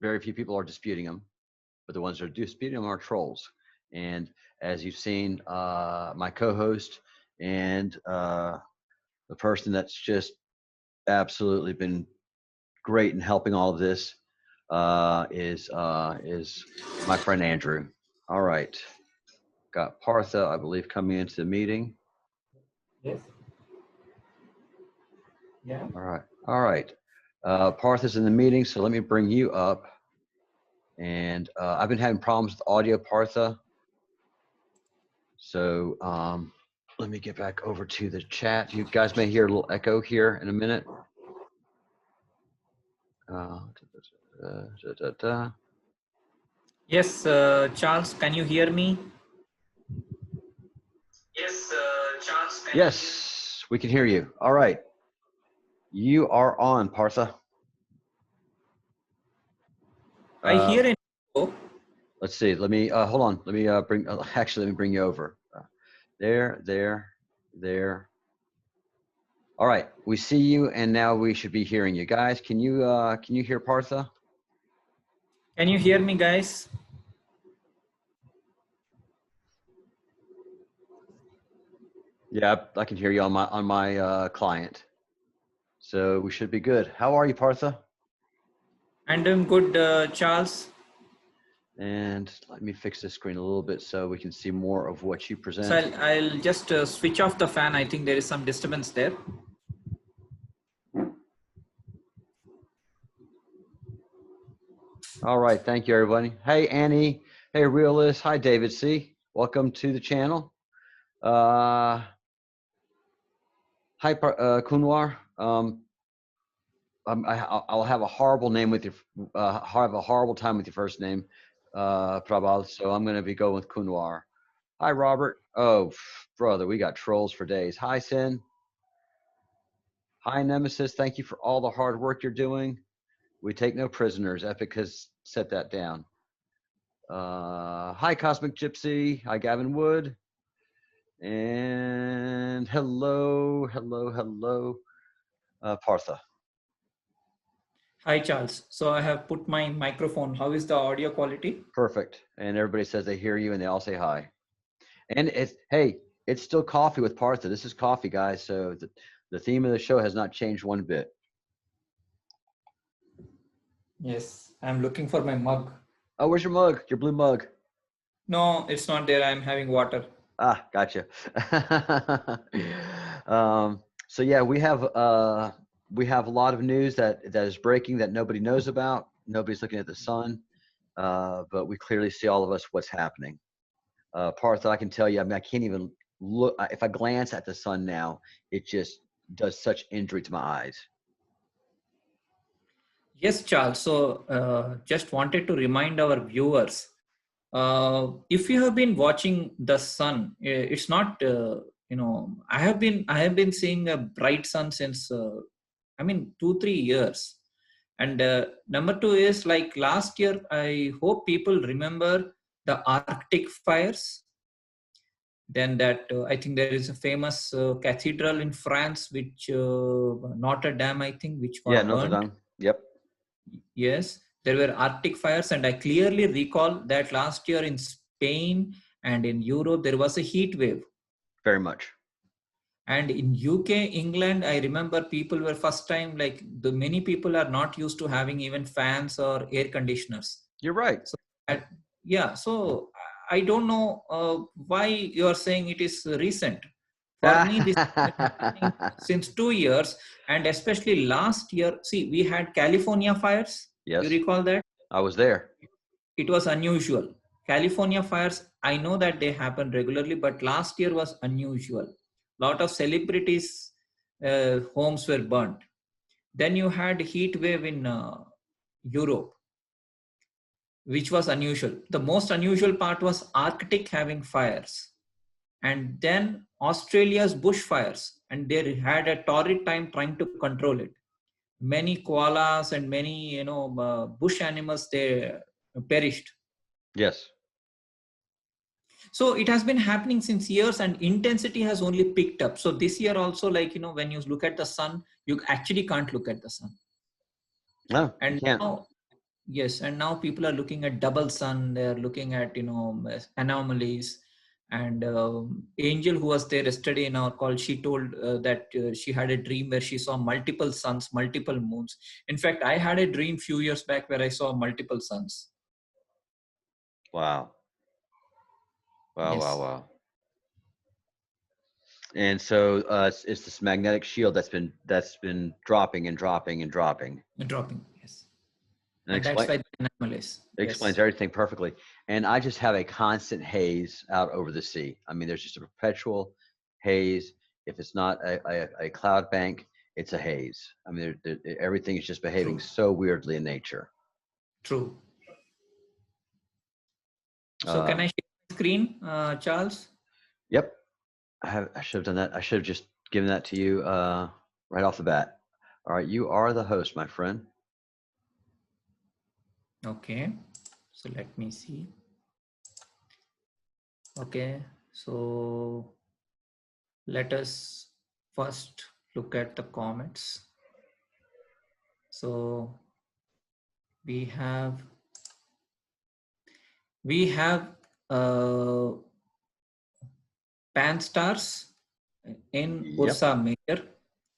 very few people are disputing them, but the ones that are disputing them are trolls. And as you've seen, my co-host and the person that's just absolutely been great in helping all of this is my friend Andrew. All right, got Partha, I believe, coming into the meeting. Yes. Yeah. All right. Partha's in the meeting, so let me bring you up. And I've been having problems with audio, Partha. So let me get back over to the chat. You guys may hear a little echo here in a minute. Yes, Charles, can you hear me? Yes, Charles. Yes, we can hear you. All right. You are on, Partha. I hear an echo. Let's see. Let me hold on. Let me let me bring you over. There. All right. We see you, and now we should be hearing you, guys. Can you hear Partha? Can you hear me, guys? Yeah, I can hear you on my client. So we should be good. How are you, Partha? I'm doing good, Charles. And let me fix this screen a little bit so we can see more of what you present. So I'll just switch off the fan. I think there is some disturbance there. All right. Thank you, everybody. Hey, Annie. Hey, Realist. Hi, David C. Welcome to the channel. Hi, Kunwar. I'll have a horrible name with your, have a horrible time with your first name, Prabal. So I'm going to be going with Kunwar. Hi, Robert. Oh, brother, we got trolls for days. Hi, Sin. Hi, Nemesis. Thank you for all the hard work you're doing. We take no prisoners. Epic has set that down. Hi, Cosmic Gypsy. Hi, Gavin Wood. And hello, Partha. Hi, Charles. So I have put my microphone. How is the audio quality? Perfect. And everybody says they hear you and they all say hi. And it's still coffee with Partha. This is coffee, guys. So the theme of the show has not changed one bit. Yes, I'm looking for my mug. Oh, where's your mug? Your blue mug? No, it's not there. I'm having water. Ah, gotcha. So yeah, we have a lot of news that is breaking that nobody knows about. Nobody's looking at the sun, but we clearly see all of us what's happening. Partha, I can tell you, I mean, I can't even look. If I glance at the sun now, it just does such injury to my eyes. Yes, Charles. So just wanted to remind our viewers, if you have been watching the sun, it's not, I have been seeing a bright sun since, 2-3 years. And number two is like last year, I hope people remember the Arctic fires. Then that I think there is a famous cathedral in France, which Notre Dame, I think, which got Notre burnt. Dame. Yep. Yes, there were Arctic fires, and I clearly recall that last year in Spain and in Europe there was a heat wave. Very much. And in UK, England, I remember people were first time, like many people are not used to having even fans or air conditioners. You're right. So so I don't know why you are saying it is recent. For me, this has been happening since 2 years, and especially last year. See, we had California fires. Yes. You recall that? I was there. It was unusual. California fires, I know that they happen regularly, but last year was unusual. Lot of celebrities' homes were burnt. Then you had heat wave in Europe, which was unusual. The most unusual part was Arctic having fires. And then Australia's bushfires, and they had a torrid time trying to control it. Many koalas and many bush animals, they perished. Yes. So it has been happening since years, and intensity has only picked up. So this year also, like, when you look at the sun, you actually can't look at the sun. No, And you can't. now, Yes, and now people are looking at double sun. They are looking at anomalies. And Angel, who was there yesterday in our call, she told that she had a dream where she saw multiple suns, multiple moons. In fact, I had a dream few years back where I saw multiple suns. Wow. Wow, wow, Yes, wow. And so it's this magnetic shield that's been dropping and dropping and dropping. dropping. Yes, And and that's explain why the anomalies. it explains Yes, everything perfectly. And I just have a constant haze out over the sea. I mean, there's just a perpetual haze. If it's not a cloud bank, it's a haze. I mean, everything is just behaving true, so weirdly in nature. true. So can Um, I share my screen, Charles? yep, I should have done that. I should have just given that to you right off the bat. All right, you are the host, my friend. Okay, so let me see. Okay, so let us first look at the comets. So we have uh, pan stars in Yep. Ursa Major.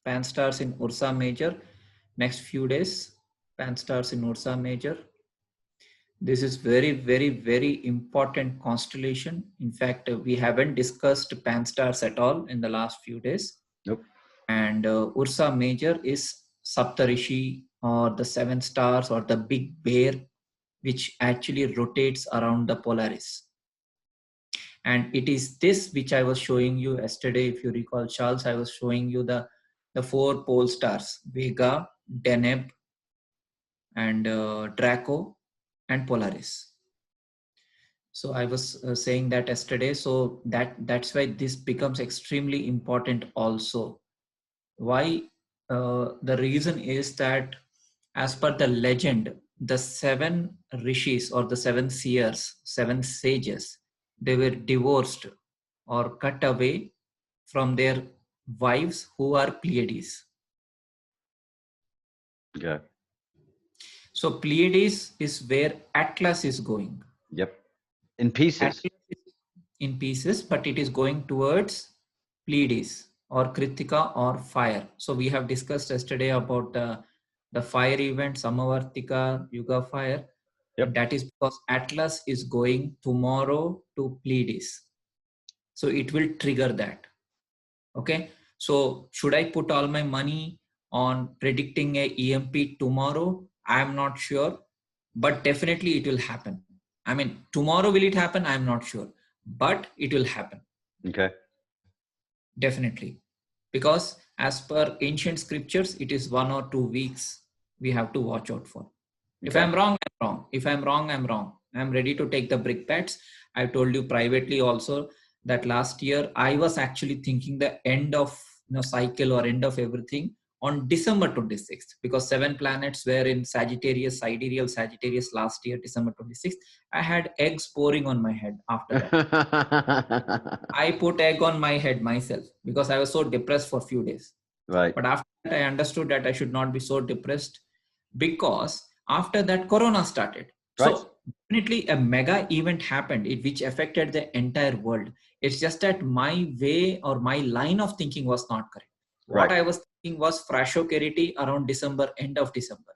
Pan stars in Ursa Major. Next few days, pan stars in Ursa Major. This is very, very, very important constellation. In fact, we haven't discussed pan stars at all in the last few days. Nope. And Ursa Major is Saptarishi, or the seven stars, or the big bear, which actually rotates around the Polaris. And it is this which I was showing you yesterday. If you recall, Charles, I was showing you the four pole stars: Vega, Deneb, and Draco, and Polaris. So I was saying that yesterday. So that's why this becomes extremely important also. Why? The reason is that, as per the legend, the seven rishis, or the seven seers, seven sages, they were divorced or cut away from their wives, who are Pleiades. Okay. So Pleiades is where Atlas is going. Yep. In pieces. Atlas is in pieces, but it is going towards Pleiades or Kritika or fire. So we have discussed yesterday about the fire event, Samavartika, Yuga fire. Yep. And that is because Atlas is going tomorrow to Pleiades. So it will trigger that. Okay. So should I put all my money on predicting a EMP tomorrow? I'm not sure, but definitely it will happen. I mean, tomorrow will it happen? I'm not sure, but it will happen. Okay. Definitely. Because as per ancient scriptures, it is 1 or 2 weeks we have to watch out for. If Okay. I'm wrong, I'm wrong. If I'm wrong, I'm wrong. I'm ready to take the brick bets. I told you privately also that last year I was actually thinking the end of cycle or end of everything on December 26th, because 7 planets were in Sagittarius, sidereal Sagittarius last year, December 26th. I had eggs pouring on my head after that. I put egg on my head myself because I was so depressed for a few days. Right. But after that, I understood that I should not be so depressed, because after that, Corona started. Right. So definitely a mega event happened, which affected the entire world. It's just that my way or my line of thinking was not correct. What Right. I was thinking was frashocarity around December, end of December.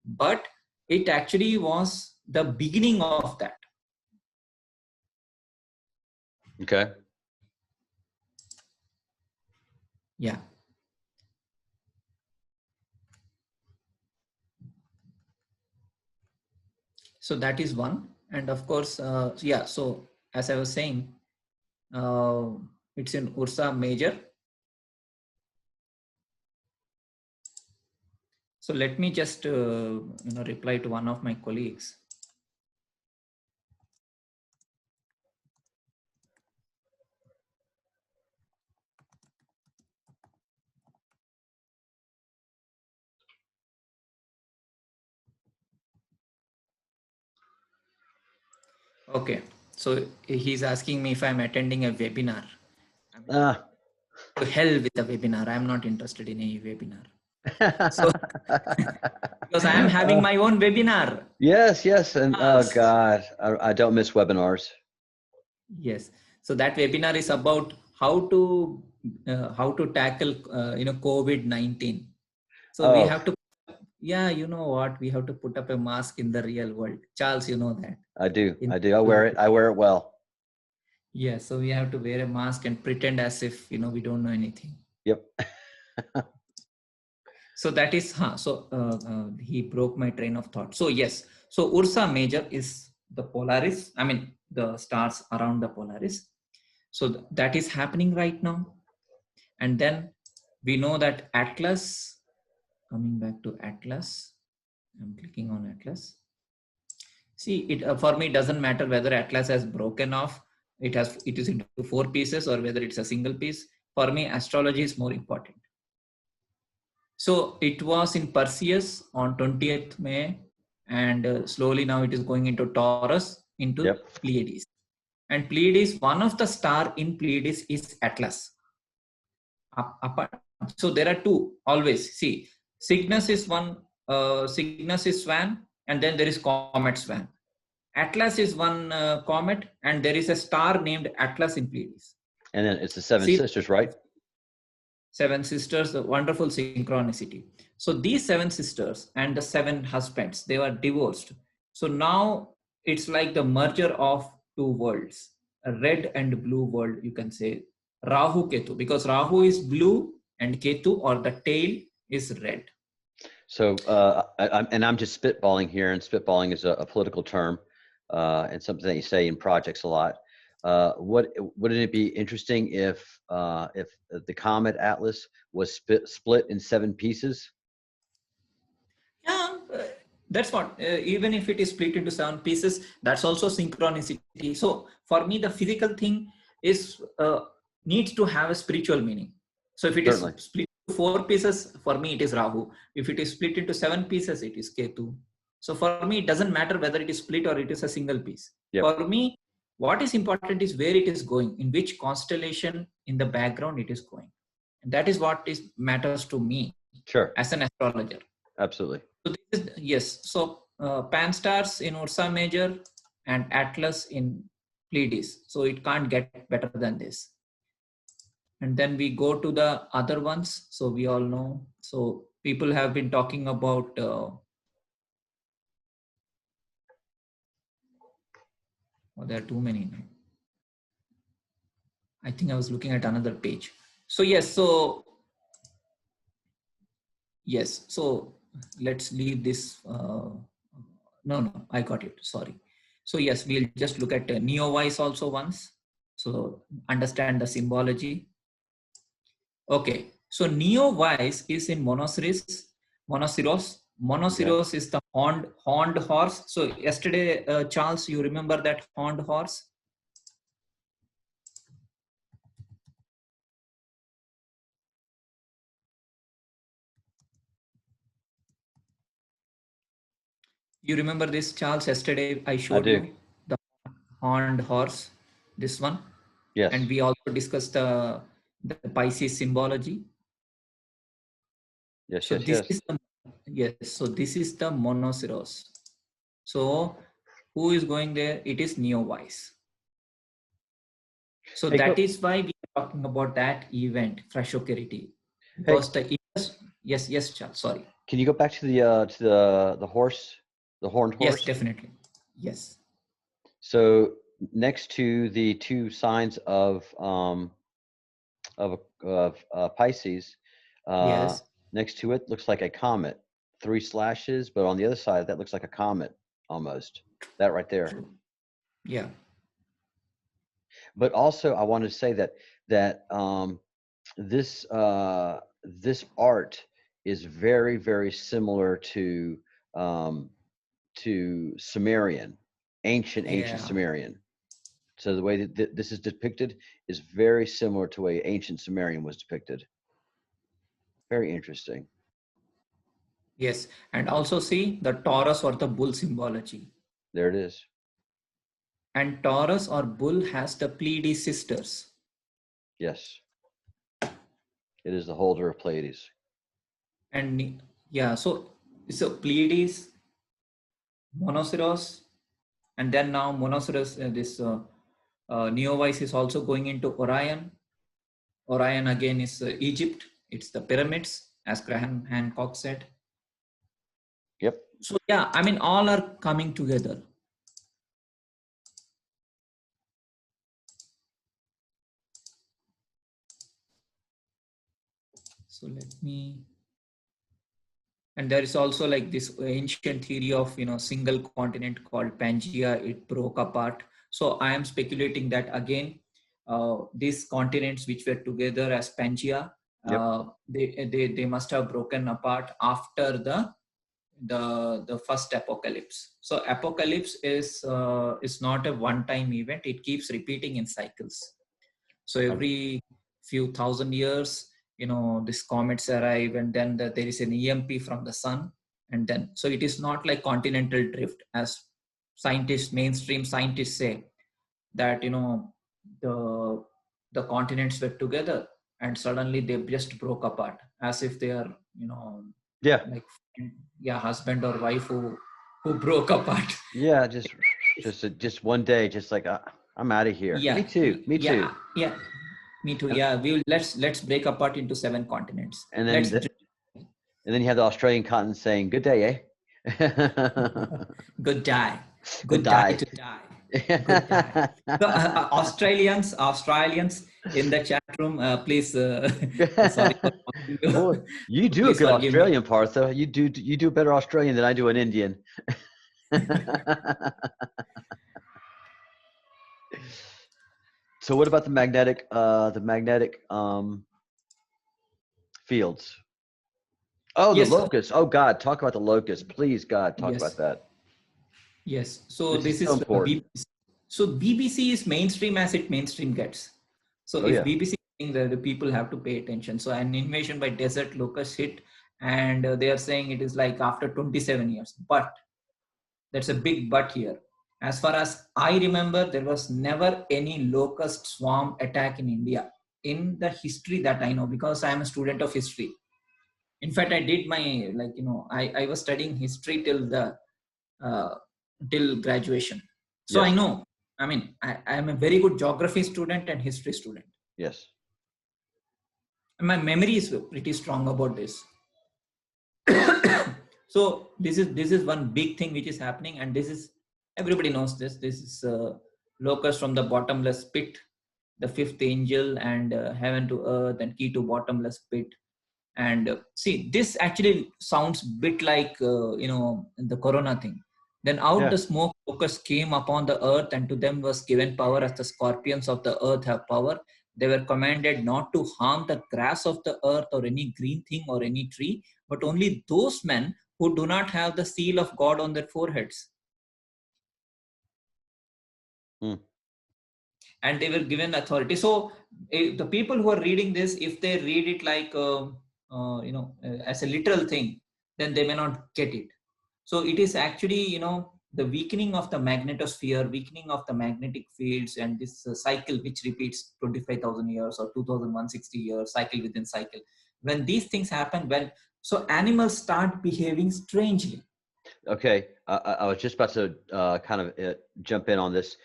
But it actually was the beginning of that. Okay. Yeah. So that is one. And of course, yeah, so as I was saying, uh, it's in Ursa Major. So let me just reply to one of my colleagues. Okay, so he's asking me if I'm attending a webinar. I mean, to hell with the webinar. I'm not interested in any webinar. So because I am having my own webinar. Yes, yes, and oh Yes. God, I don't miss webinars. Yes. So that webinar is about how to tackle COVID-19. So we Oh, have to, yeah, you know what, we have to put up a mask in the real world. Charles, you know that. I do. In I do. I wear it. I wear it well. Yeah, so we have to wear a mask and pretend as if we don't know anything. Yep. So that is he broke my train of thought. So yes, so Ursa Major is the Polaris. I mean the stars around the Polaris. So that is happening right now, and then we know that Atlas. Coming back to Atlas, I'm clicking on Atlas. See, it for me doesn't matter whether Atlas has broken off. It is into four pieces or whether it's a single piece. For me, astrology is more important. So it was in Perseus on 20th May, and slowly now it is going into Taurus, into Pleiades. And Pleiades, one of the star in Pleiades is Atlas. So there are two always. See, Cygnus is one, Cygnus is Swan, and then there is Comet Swan. Atlas is one comet, and there is a star named Atlas in Pleiades. And then it's the seven sisters, right? Seven sisters, a wonderful synchronicity. So these seven sisters and the seven husbands, they were divorced. So now it's like the merger of two worlds, a red and blue world, you can say. Rahu Ketu, because Rahu is blue and Ketu, or the tail, is red. So, I'm just spitballing here, and spitballing is a political term, and something that you say in projects a lot. Wouldn't it be interesting if the Comet Atlas was split in 7 pieces? Yeah, that's what. Even if it is split into 7 pieces, that's also synchronicity. So for me, the physical thing is needs to have a spiritual meaning. So if it is split into 4 pieces, for me it is Rahu. If it is split into 7 pieces, it is Ketu. So for me, it doesn't matter whether it is split or it is a single piece. Yep. For me, what is important is where it is going, in which constellation in the background it is going. And that is what matters to me as an astrologer. Absolutely. So this is, yes. So Pan stars in Ursa Major and Atlas in Pleiades. So it can't get better than this. And then we go to the other ones. So we all know. So people have been talking about. There are too many now. I think I was looking at another page. So yes. So yes. So let's leave this. No, I got it. Sorry. So yes, we'll just look at Neowise also once. So understand the symbology. Okay. So Neowise is in Monoceros. Monoceros is the horned horse. So yesterday, Charles, you remember that horned horse? You remember this, Charles? Yesterday I showed you the horned horse, this one. Yes. And we also discussed the Pisces symbology. Yes, so yes, this yes. is the so this is the Monoceros. So who is going there? It is Neowise. So that is why we are talking about that event, Frashokeriti. Because yes, Charles, sorry. Can you go back to the horse, the horned horse? Yes, definitely. Yes. So next to the 2 signs of Pisces, Yes. next to it looks like a comet, 3 slashes, but on the other side that looks like a comet almost. That right there. Yeah. But also I wanted to say that this art is very, very similar to Sumerian, ancient Sumerian. So the way that this is depicted is very similar to the way ancient Sumerian was depicted. Very interesting. Yes, and also see the Taurus or the bull symbology. There it is. And Taurus or bull has the Pleiades sisters. Yes. It is the holder of Pleiades. And yeah, so So Pleiades, Monoceros, and then now Monoceros, this Neowise is also going into Orion. Orion again is Egypt. It's the pyramids, as Graham Hancock said. Yep. So yeah, I mean, all are coming together. So let me. And there is also like this ancient theory of single continent called Pangea. It broke apart. So I am speculating that again, these continents which were together as Pangea, Yep. they must have broken apart after the first apocalypse. So apocalypse is not a one time event. It keeps repeating in cycles. So every few thousand years, these comets arrive, and then there is an EMP from the sun, and then so it is not like continental drift, as mainstream scientists say that the the continents were together and suddenly they just broke apart, as if they are Yeah. like yeah, husband or wife who broke apart. Yeah. Just one day, just like I'm out of here. Me Yeah, too. Me too. yeah. Me too. And, Yeah, we will. Let's break apart into 7 continents. and Let's then and then you have the Australian continent saying, "Good day, eh?" good die, Good good die day. to die, good die. So Australians in the chat room, please. Sorry for Well, you do a please good forgive me. Australian, Partha. You do a better Australian than I do an Indian. So what about the magnetic fields? Oh, the Yes, locust. Oh God, talk about the locust. Please, God, talk about yes, that. yes. So This is this so is important. BBC. So BBC is mainstream as it mainstream gets. So Oh if yeah. BBC is saying that, the people have to pay attention. So an invasion by desert locust hit, and they are saying it is like after 27 years. But that's a big but here. As far as I remember, there was never any locust swarm attack in India in the history that I know, because I am a student of history. In fact, I did my I was studying history uh, till graduation. So I Yes. know. I mean, I am a very good geography student and history student. Yes. And my memory is pretty strong about this. So this is one big thing which is happening, and this is everybody knows this. This is locust from the bottomless pit, the fifth angel, and heaven to earth, and key to bottomless pit. And see, this actually sounds bit like the corona thing. Then out Yeah. the smoke locust came upon the earth, and to them was given power as the scorpions of the earth have power. They were commanded not to harm the grass of the earth or any green thing or any tree, but only those men who do not have the seal of God on their foreheads. Hmm. And they were given authority. So the people who are reading this, if they read it like as a literal thing, then they may not get it. So it is actually the weakening of the magnetosphere, weakening of the magnetic fields, and this cycle which repeats 25,000 years or 2,160 years, cycle within cycle. When these things happen, when so animals start behaving strangely. Okay. I was just about to kind of jump in on this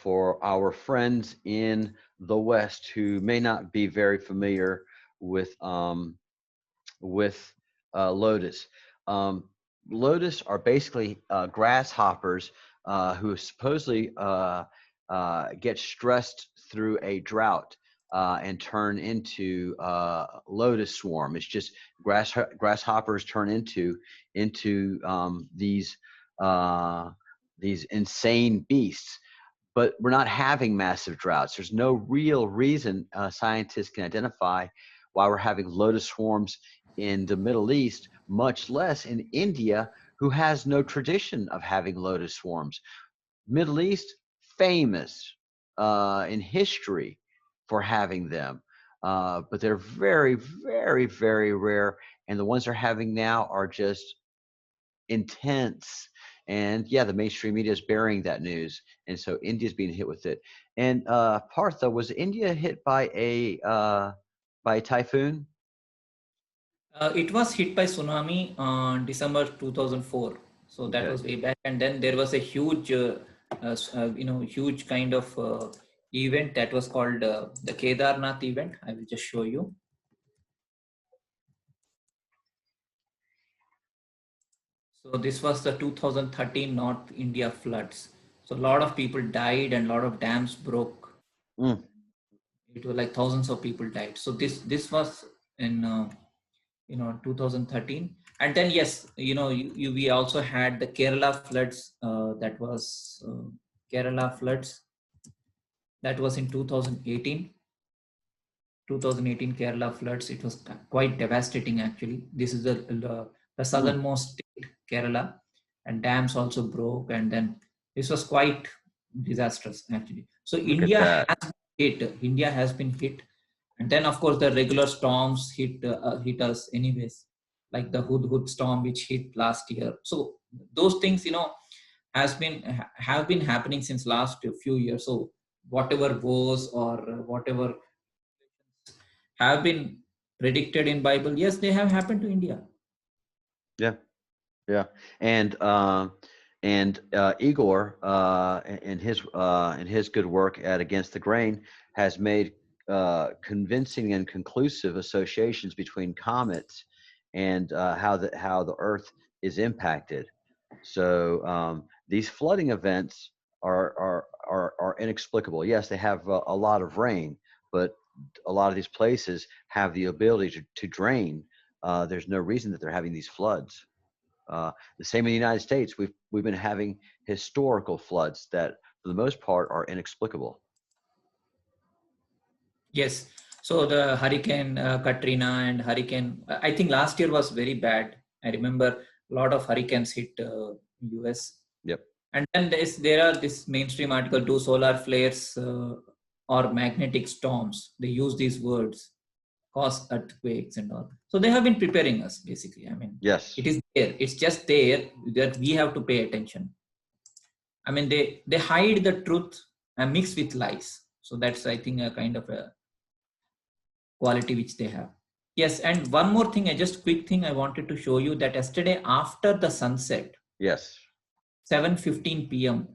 for our friends in the West who may not be very familiar with with lotus. Um, Lotus are basically grasshoppers who supposedly get stressed through a drought and turn into lotus swarm. It's just grasshoppers turn into these insane beasts. But we're not having massive droughts. There's no real reason scientists can identify why we're having lotus swarms in the Middle East, much less in India, who has no tradition of having lotus swarms. Middle East, famous in history for having them, but they're very, very, very rare. And the ones they're having now are just intense. And yeah, the mainstream media is burying that news, and so India's being hit with it. And Partha, was India hit by a typhoon? It was hit by tsunami on December 2004. So that Okay. was way back. And then there was a huge, huge kind of event that was called the Kedarnath event. I will just show you. So this was the 2013 North India floods. So a lot of people died and a lot of dams broke. Mm. It was like thousands of people died. So this was in 2013. And then yes, we also had the Kerala floods. That was Kerala floods. That was in 2018. 2018 Kerala floods. It was quite devastating actually. This is the Mm. southernmost state, Kerala, and dams also broke. And then this was quite disastrous actually. So Look at India that. has hit. India has been hit, and then of course the regular storms hit us anyways, like the Hudhud storm which hit last year. So those things have been happening since last few years. So whatever was or whatever have been predicted in Bible, yes, they have happened to India. Yeah. Yeah. And Igor in his good work at Against the Grain has made convincing and conclusive associations between comets and how the Earth is impacted. So these flooding events are inexplicable. Yes, they have a lot of rain, but a lot of these places have the ability to drain. There's no reason that they're having these floods. The same in the United States. We've been having historical floods that, for the most part, are inexplicable. Yes. So the Hurricane Katrina and Hurricane, I think last year was very bad. I remember a lot of hurricanes hit US. Yep. And then there are this mainstream article, do solar flares or magnetic storms. They use these words, cause earthquakes and all. So they have been preparing us basically. I mean, Yes. it is there. It's just there that we have to pay attention. I mean, they hide the truth and mix with lies. So that's, I think, a kind of a quality which they have. Yes, and one more thing, just quick thing I wanted to show you that yesterday after the sunset, Yes. 7:15 p.m.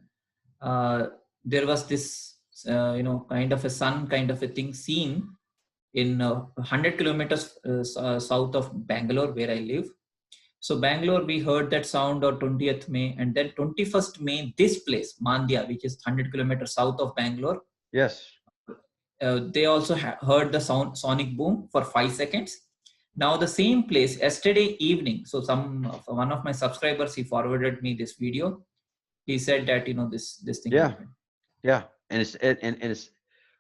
There was this, kind of a sun kind of a thing seen in 100 kilometers south of Bangalore, where I live. So Bangalore, we heard that sound on 20th May, and then 21st May, this place, Mandya, which is 100 kilometers south of Bangalore, Yes. they also heard the sonic boom for 5 seconds. Now the same place yesterday evening. So one of my subscribers, he forwarded me this video. He said that this thing Yeah. happened. Yeah. And it's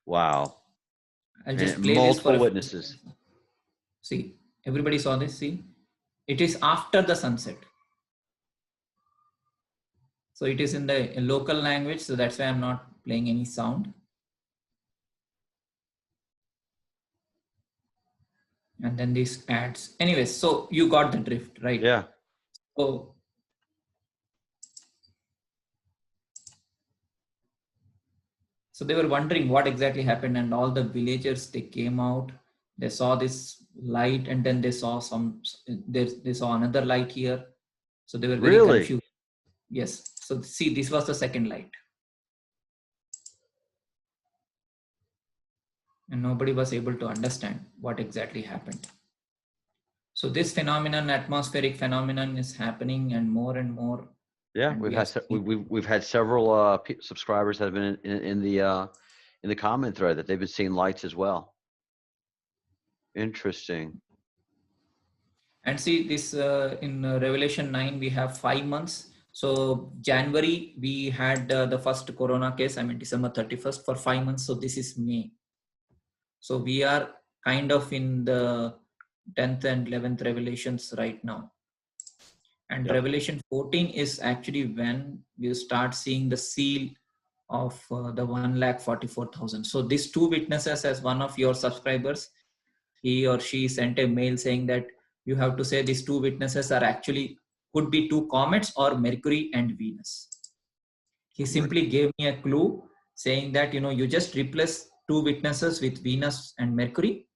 wow. I'll And just play this for multiple a few witnesses. seconds. See, everybody saw this. See, it is after the sunset. So it is in the local language. So that's why I'm not playing any sound. And then these ads. Anyways, so you got the drift, right? Yeah. So they were wondering what exactly happened, and all the villagers, they came out, they saw this light, and then they saw they saw another light here. So they were very Really? confused. Yes. So see, this was the second light. And nobody was able to understand what exactly happened. So this phenomenon, atmospheric phenomenon, is happening and more. Yeah. And We've had several subscribers that have been in the comment thread that they've been seeing lights as well. Interesting. And see this in Revelation 9, we have 5 months. So January, we had the first corona case, I mean December 31st for 5 months. So this is May. So we are kind of in the 10th and 11th revelations right now. And Yep. Revelation 14 is actually when you start seeing the seal of the 1,44,000. So these two witnesses, as one of your subscribers, he or she sent a mail saying that you have to say these two witnesses are actually could be two comets or Mercury and Venus. He simply gave me a clue saying that you just replace two witnesses with Venus and Mercury,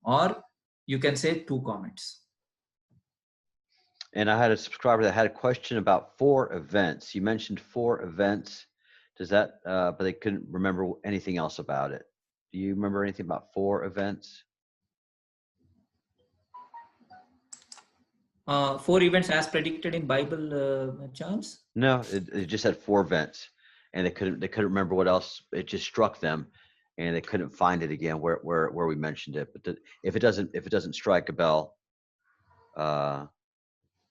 or you can say two comets. And I had a subscriber that had a question about 4 events. You mentioned 4 events. Does that, but they couldn't remember anything else about it. Do you remember anything about 4 events? 4 events as predicted in Bible, Charles. No, it just had 4 events, and they couldn't remember what else. It just struck them, and they couldn't find it again where we mentioned it. But if it doesn't strike a bell, uh,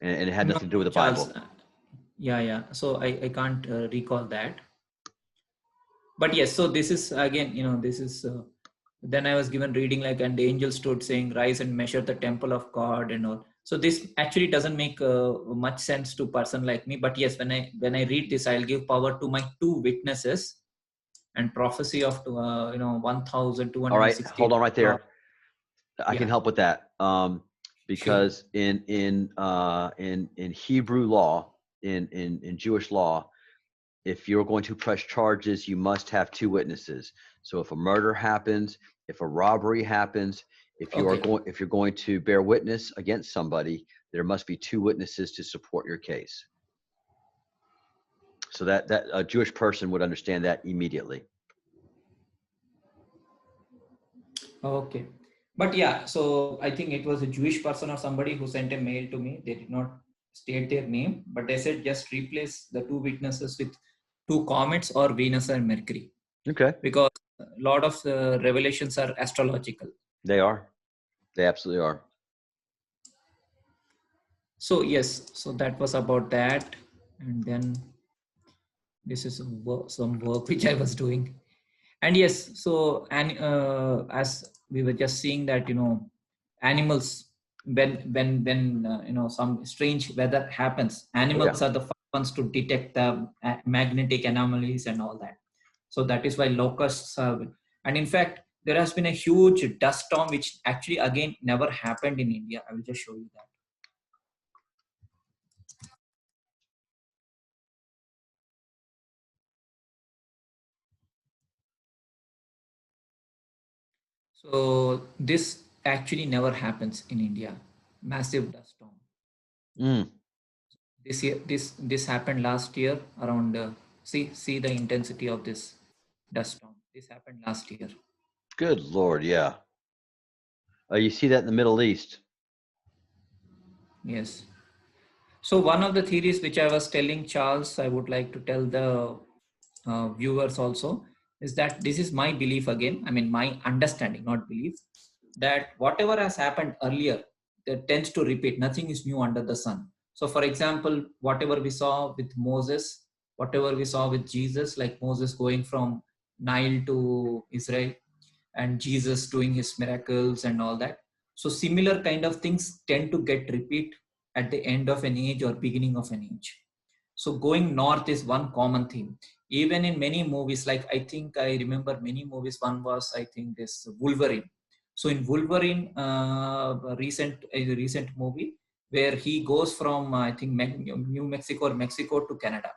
and it had No, nothing to do with the Charles. Bible. Yeah. So I can't recall that. But yes, so this is again, this is. Then I was given reading like, and the angel stood saying, "Rise and measure the temple of God," and all. So this actually doesn't make much sense to person like me. But yes, when I read this, I'll give power to my 2 witnesses and prophecy of All right, 1,260. hold on right there. I can Yeah. help with that. Sure. Because in Hebrew law, in Jewish law, if you're going to press charges, you must have 2 witnesses. So if a murder happens, if a robbery happens, Okay. if you're going to bear witness against somebody, there must be 2 witnesses to support your case. So that a Jewish person would understand that immediately. Okay. But yeah, so I think it was a Jewish person or somebody who sent a mail to me. They did not state their name, but they said just replace the 2 witnesses with 2 comets or Venus and Mercury, Okay, because a lot of revelations are astrological. they are. They absolutely are. So yes, so that was about that. And then this is some work which I was doing. And yes, so and as we were just seeing that, animals, when some strange weather happens, Oh yeah. animals are the first ones to detect the magnetic anomalies and all that. So that is why locusts are. And in fact, there has been a huge dust storm which actually again never happened in India. I will just show you that. So this actually never happens in India. Massive dust storm. Mm, This year, this happened last year around. See the intensity of this dust storm. This happened last year. good Lord, yeah. You see that in the Middle East. Yes. So one of the theories which I was telling Charles, I would like to tell the viewers also, is that this is my belief again. I mean, my understanding, not belief, that whatever has happened earlier, that tends to repeat. Nothing is new under the sun. So, for example, whatever we saw with Moses, whatever we saw with Jesus, like Moses going from Nile to Israel, and Jesus doing his miracles and all that. So similar kind of things tend to get repeat at the end of an age or beginning of an age. So going north is one common theme. Even in many movies, like I think I remember many movies. One was, I think, this Wolverine. So in Wolverine, a recent movie where he goes from I think New Mexico or Mexico to Canada.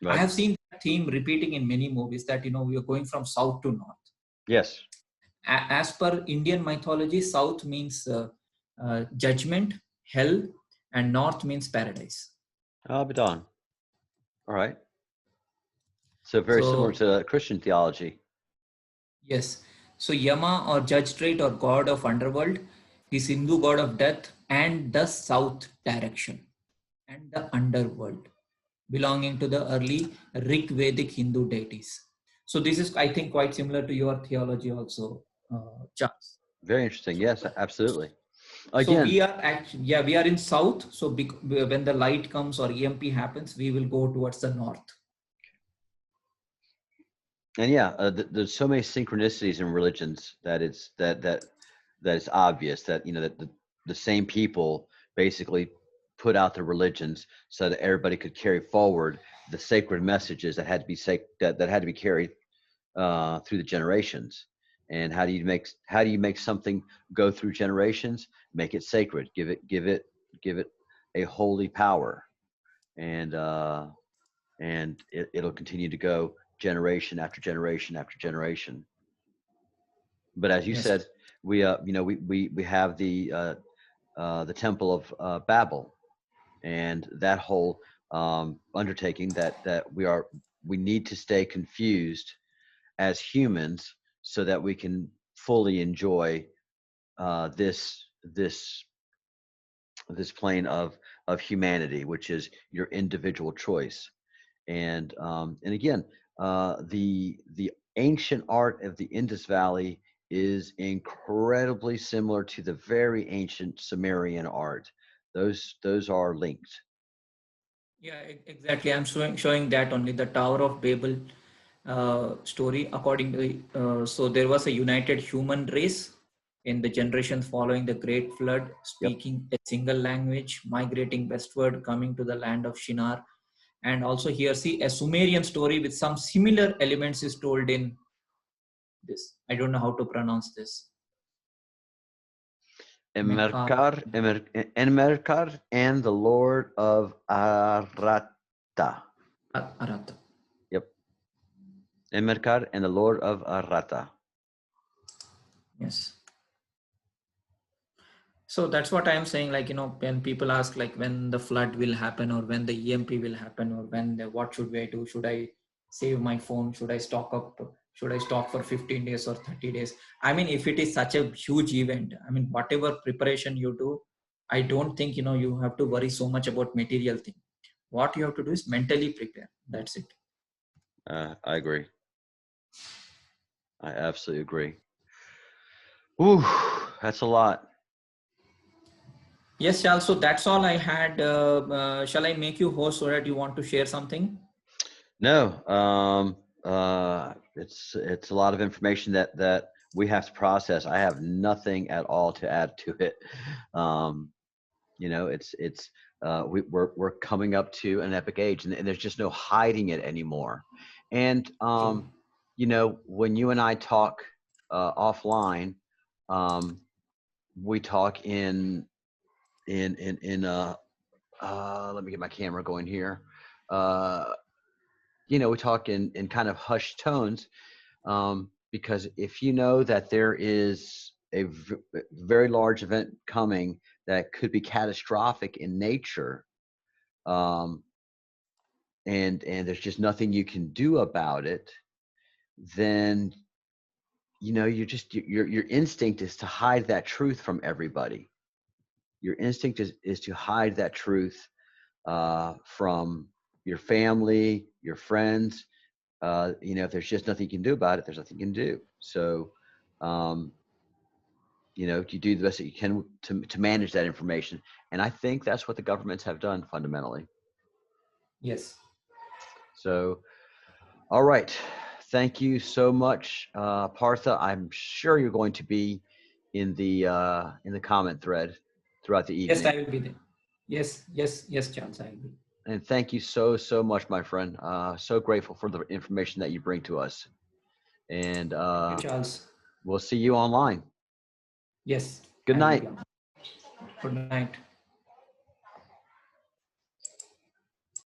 I Right. have seen that theme repeating in many movies, that we are going from south to north. Yes. As per Indian mythology, south means judgment, hell, and north means paradise. I'll be done. All right. So very similar So to Christian theology. yes, so Yama or judge or god of underworld is Hindu god of death and the south direction and the underworld, belonging to the early Rig Vedic Hindu deities. So this is, I think, quite similar to your theology also, Charles. Very interesting. So Yes, absolutely. So Again, we are actually, yeah, we are in south. So when the light comes or EMP happens, we will go towards the north. and yeah, there's so many synchronicities in religions that it's obvious that that the same people basically put out the religions so that everybody could carry forward the sacred messages that had to be that had to be carried through the generations. And how do you make something go through generations? Make it sacred. Give it a holy power, and it'll continue to go generation after generation after generation. But as you Yes. said, we have the Temple of Babel, and that whole undertaking that we need to stay confused as humans so that we can fully enjoy this this plane of humanity, which is your individual choice. And again, the ancient art of the Indus Valley is incredibly similar to the very ancient Sumerian art. Those are linked. Yeah, exactly. I'm showing that only the Tower of Babel story. According to so there was a united human race in the generations following the Great Flood, Yep. speaking a single language, migrating westward, coming to the land of Shinar, and also here see a Sumerian story with some similar elements is told in this. I don't know how to pronounce this. Mekar. Enmerkar and the Lord of Arata. Arata. Yep. Enmerkar and the Lord of Arata. Yes. So that's what I'm saying. Like, when people ask, like, when the flood will happen, or when the EMP will happen, or what should I do? Should I save my phone? Should I stock up? Should I stock for 15 days or 30 days? I mean, if it is such a huge event, I mean, whatever preparation you do, I don't think, you have to worry so much about material thing. What you have to do is mentally prepare. That's it. I agree. I absolutely agree. Ooh, that's a lot. Yes, Charles. So that's all I had. Shall I make you host so that you want to share something? No, it's a lot of information that we have to process. I have nothing at all to add to it. Um, it's we're coming up to an epic age, and there's just no hiding it anymore. And True. when you and I talk offline, um, we talk in let me get my camera going here. Uh, we talk in kind of hushed tones, because if you know that there is a very large event coming that could be catastrophic in nature, um, and there's just nothing you can do about it, then your instinct is to hide that truth from everybody. Your instinct is to hide that truth from your family, your friends. If there's just nothing you can do about it, there's nothing you can do. So, um, you do the best that you can to manage that information. And I think that's what the governments have done fundamentally. Yes. So, all right. Thank you so much, Partha. I'm sure you're going to be in the comment thread throughout the Yes, I evening. will be there. Yes, yes, yes, Charles, I will be. And thank you so much, my friend. So grateful for the information that you bring to us. And Thank you, Charles. we'll see you online. Yes, Good I will be night. on. Good night.